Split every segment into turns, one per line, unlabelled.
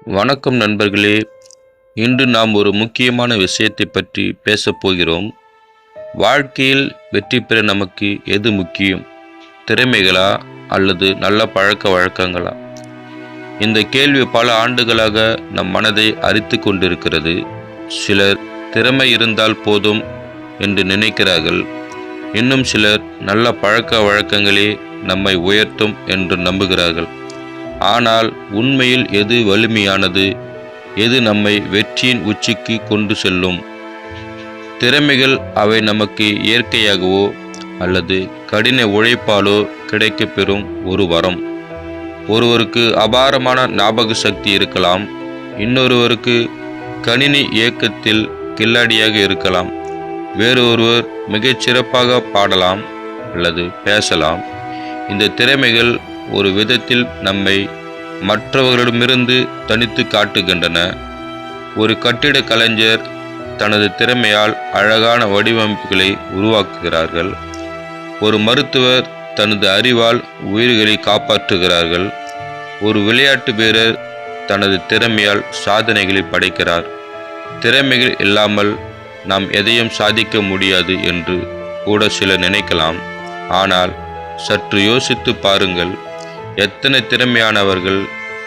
வணக்கம் நண்பர்களே. இன்று நாம் ஒரு முக்கியமான விஷயத்தை பற்றி பேசப் போகிறோம். வாழ்க்கையில் வெற்றி பெற நமக்கு எது முக்கியம்? திறமைகளா அல்லது நல்ல பழக்க வழக்கங்களா? இந்த கேள்வி பல ஆண்டுகளாக நம் மனதை அரித்து கொண்டிருக்கிறது. சிலர் திறமை இருந்தால் போதும் என்று நினைக்கிறார்கள். இன்னும் சிலர் நல்ல பழக்க வழக்கங்களே நம்மை உயர்த்தும் என்று நம்புகிறார்கள். ஆனால் உண்மையில் எது வலிமையானது? எது நம்மை வெற்றியின் உச்சிக்கு கொண்டு செல்லும்? திறமைகள் அவை நமக்கு இயற்கையாகவோ அல்லது கடின உழைப்பாலோ கிடைக்கப்பெறும் ஒரு வரம். ஒருவருக்கு அபாரமான ஞாபக சக்தி இருக்கலாம். இன்னொருவருக்கு கணினி இயக்கத்தில் கில்லாடியாக இருக்கலாம். வேறு ஒருவர் மிகச்சிறப்பாக பாடலாம் அல்லது பேசலாம். இந்த திறமைகள் ஒரு விதத்தில் நம்மை மற்றவர்களிடமிருந்து தனித்து காட்டுகின்றன. ஒரு கட்டிட கலைஞர் தனது திறமையால் அழகான வடிவமைப்புகளை உருவாக்குகிறார்கள். ஒரு மருத்துவர் தனது அறிவால் உயிர்களை காப்பாற்றுகிறார்கள். ஒரு விளையாட்டு வீரர் தனது திறமையால் சாதனைகளை படைக்கிறார். திறமைகள் இல்லாமல் நாம் எதையும் சாதிக்க முடியாது என்று கூட சிலர் நினைக்கலாம். ஆனால் சற்று யோசித்து பாருங்கள். எத்தனை திறமையானவர்கள்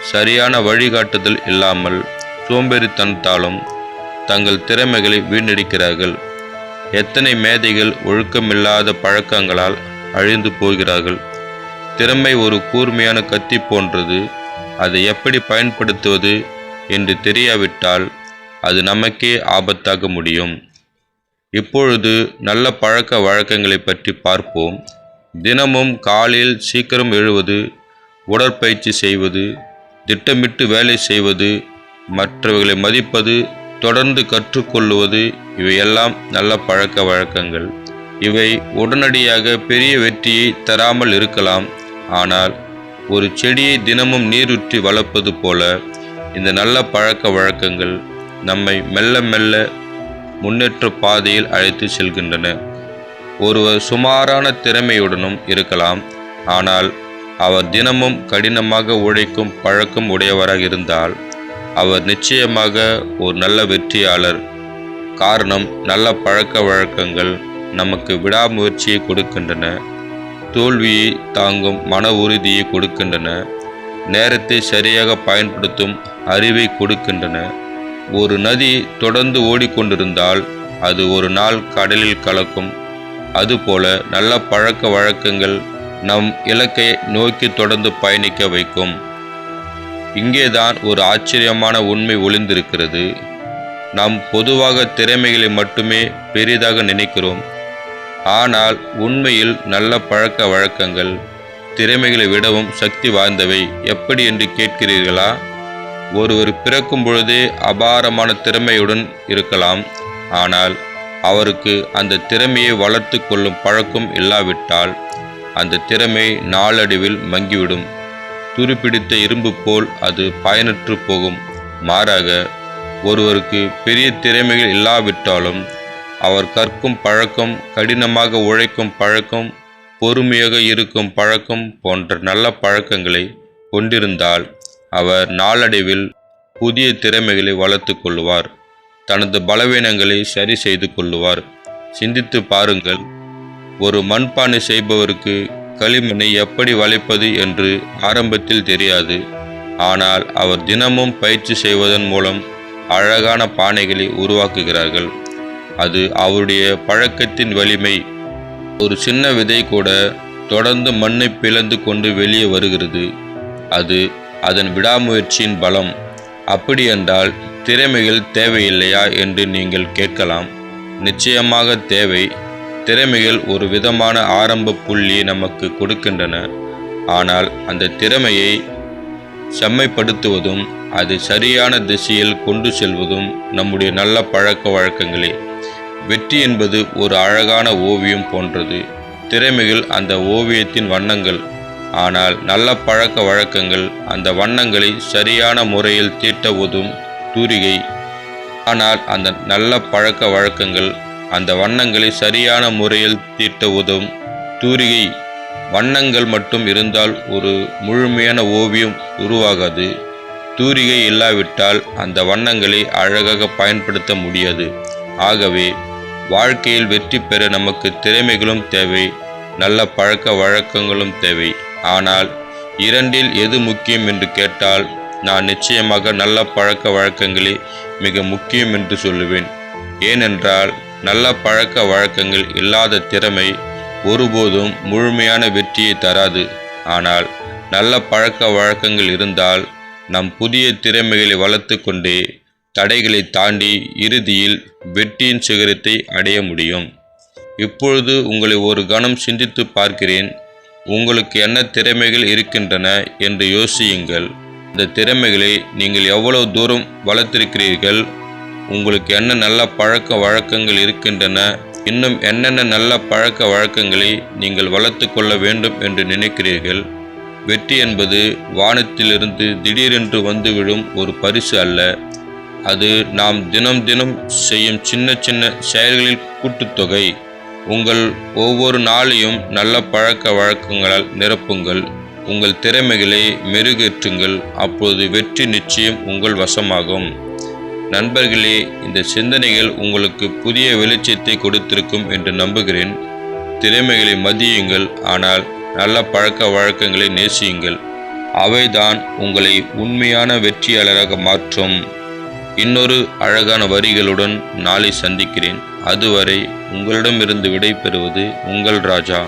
சரியான வழிகாட்டுதல் இல்லாமல் சோம்பேறித்தனத்தாலும் தங்கள் திறமைகளை வீணடிக்கிறார்கள். எத்தனை மேதைகள் ஒழுக்கமில்லாத பழக்கங்களால் அழிந்து போகிறார்கள். திறமை ஒரு கூர்மையான கத்தி போன்றது. அதை எப்படி பயன்படுத்துவது என்று தெரியாவிட்டால் அது நமக்கே ஆபத்தாக முடியும். இப்பொழுது நல்ல பழக்க வழக்கங்களை பற்றி பார்ப்போம். தினமும் காலையில் சீக்கிரம் எழுவது, உடற்பயிற்சி செய்வது, திட்டமிட்டு வேலை செய்வது, மற்றவர்களை மதிப்பது, தொடர்ந்து கற்றுக்கொள்வது, இவையெல்லாம் நல்ல பழக்க வழக்கங்கள். இவை உடனடியாக பெரிய வெற்றியை தராமல் இருக்கலாம். ஆனால் ஒரு செடியை தினமும் நீரூற்றி வளர்ப்பது போல இந்த நல்ல பழக்க வழக்கங்கள் நம்மை மெல்ல மெல்ல முன்னேற்ற பாதையில் அழைத்து செல்கின்றன. ஒருவர் சுமாரான திறமையுடனும் இருக்கலாம். ஆனால் அவர் தினமும் கடினமாக உழைக்கும் பழக்கம் உடையவராக இருந்தால் அவர் நிச்சயமாக ஒரு நல்ல வெற்றியாளர். காரணம், நல்ல பழக்க வழக்கங்கள் நமக்கு விடாமுயற்சியை கொடுக்கின்றன, தோல்வியை தாங்கும் மன உறுதியை கொடுக்கின்றன, நேரத்தை சரியாக பயன்படுத்தும் அறிவை கொடுக்கின்றன. ஒரு நதி தொடர்ந்து ஓடிக்கொண்டிருந்தால் அது ஒரு நாள் கடலில் கலக்கும். அதுபோல நல்ல பழக்க வழக்கங்கள் நம் இலக்கை நோக்கி தொடர்ந்து பயணிக்க வைக்கும். இங்கேதான் ஒரு ஆச்சரியமான உண்மை ஒளிந்திருக்கிறது. நாம் பொதுவாக திறமைகளை மட்டுமே பெரிதாக நினைக்கிறோம். ஆனால் உண்மையில் நல்ல பழக்க வழக்கங்கள் திறமைகளை விடவும் சக்தி வாய்ந்தவை. எப்படி என்று கேட்கிறீர்களா? ஒருவர் பிறக்கும் பொழுதே அபாரமான திறமையுடன் இருக்கலாம். ஆனால் அவருக்கு அந்த திறமையை வளர்த்து கொள்ளும் பழக்கம் இல்லாவிட்டால் அந்த திறமை நாளடைவில் மங்கிவிடும். துருப்பிடித்த இரும்பு போல் அது பயனற்று போகும். மாறாக, ஒருவருக்கு பெரிய திறமைகள் இல்லாவிட்டாலும் அவர் கற்கும் பழக்கம், கடினமாக உழைக்கும் பழக்கம், பொறுமையாக இருக்கும் பழக்கம் போன்ற நல்ல பழக்கங்களை கொண்டிருந்தால் அவர் நாளடைவில் புதிய திறமைகளை வளர்த்து கொள்வார். தனது பலவீனங்களை சரி செய்து கொள்ளுவார். சிந்தித்து பாருங்கள். ஒரு மண்பானை செய்பவருக்கு களிமண்ணை எப்படி வளைப்பது என்று ஆரம்பத்தில் தெரியாது. ஆனால் அவர் தினமும் பயிற்சி செய்வதன் மூலம் அழகான பானைகளை உருவாக்குகிறார்கள். அது அவருடைய பழக்கத்தின் வலிமை. ஒரு சின்ன விதை கூட தொடர்ந்து மண்ணை பிளந்து கொண்டு வெளியே வருகிறது. அது அதன் விடாமுயற்சியின் பலம். அப்படியென்றால் திறமைகள் தேவையில்லையா என்று நீங்கள் கேட்கலாம். நிச்சயமாக தேவை. திறமைகள் ஒரு விதமான ஆரம்ப புள்ளியை நமக்கு கொடுக்கின்றன. ஆனால் அந்த திறமையை செம்மைப்படுத்துவதும் அதை சரியான திசையில் கொண்டு செல்வதும் நம்முடைய நல்ல பழக்க வழக்கங்களே. வெற்றி என்பது ஒரு அழகான ஓவியம் போன்றது. திறமைகள் அந்த ஓவியத்தின் வண்ணங்கள். ஆனால் நல்ல பழக்க வழக்கங்கள் அந்த வண்ணங்களை சரியான முறையில் தீட்ட உதவும் தூரிகை. ஆனால் அந்த நல்ல பழக்க வழக்கங்கள் அந்த வண்ணங்களை சரியான முறையில் தீட்ட உதவும் தூரிகை. வண்ணங்கள் மட்டும் இருந்தால் ஒரு முழுமையான ஓவியம் உருவாகாது. தூரிகை இல்லாவிட்டால் அந்த வண்ணங்களை அழகாக பயன்படுத்த முடியாது. ஆகவே வாழ்க்கையில் வெற்றி பெற நமக்கு திறமைகளும் தேவை, நல்ல பழக்க வழக்கங்களும் தேவை. ஆனால் இரண்டில் எது முக்கியம் என்று கேட்டால் நான் நிச்சயமாக நல்ல பழக்க வழக்கங்களே மிக முக்கியம் என்று சொல்லுவேன். ஏனென்றால் நல்ல பழக்க வழக்கங்கள் இல்லாத திறமை ஒருபோதும் முழுமையான வெற்றியை தராது. ஆனால் நல்ல பழக்க வழக்கங்கள் இருந்தால் நம் புதிய திறமைகளை வளர்த்து கொண்டே தடைகளை தாண்டி இறுதியில் வெற்றியின் சிகரத்தை அடைய முடியும். இப்பொழுது உங்களை ஒரு கணம் சிந்தித்து பார்க்கிறேன். உங்களுக்கு என்ன திறமைகள் இருக்கின்றன என்று யோசியுங்கள். இந்த திறமைகளை நீங்கள் எவ்வளவு தூரம் வளர்த்திருக்கிறீர்கள்? உங்களுக்கு என்ன நல்ல பழக்க வழக்கங்கள் இருக்கின்றன? இன்னும் என்னென்ன நல்ல பழக்க வழக்கங்களை நீங்கள் வளர்த்து கொள்ள வேண்டும் என்று நினைக்கிறீர்கள்? வெற்றி என்பது வானத்திலிருந்து திடீரென்று வந்துவிடும் ஒரு பரிசு அல்ல. அது நாம் தினம் தினம் செய்யும் சின்ன சின்ன செயல்களின் கூட்டுத்தொகை. உங்கள் ஒவ்வொரு நாளையும் நல்ல பழக்க வழக்கங்களால் நிரப்புங்கள். உங்கள் திறமைகளை மெருகேற்றுங்கள். அப்போது வெற்றி நிச்சயம் உங்கள் வசமாகும். நண்பர்களே, இந்த சிந்தனைகள் உங்களுக்கு புதிய வெளிச்சத்தை கொடுத்திருக்கும் என்று நம்புகிறேன். திறமைகளை மதியுங்கள், ஆனால் நல்ல பழக்க வழக்கங்களை நேசியுங்கள். அவைதான் உங்களை உண்மையான வெற்றியாளராக மாற்றும். இன்னொரு அழகான வரிகளுடன் நாளை சந்திக்கிறேன். அதுவரை உங்களிடமிருந்து விடை பெறுவது உங்கள் ராஜா.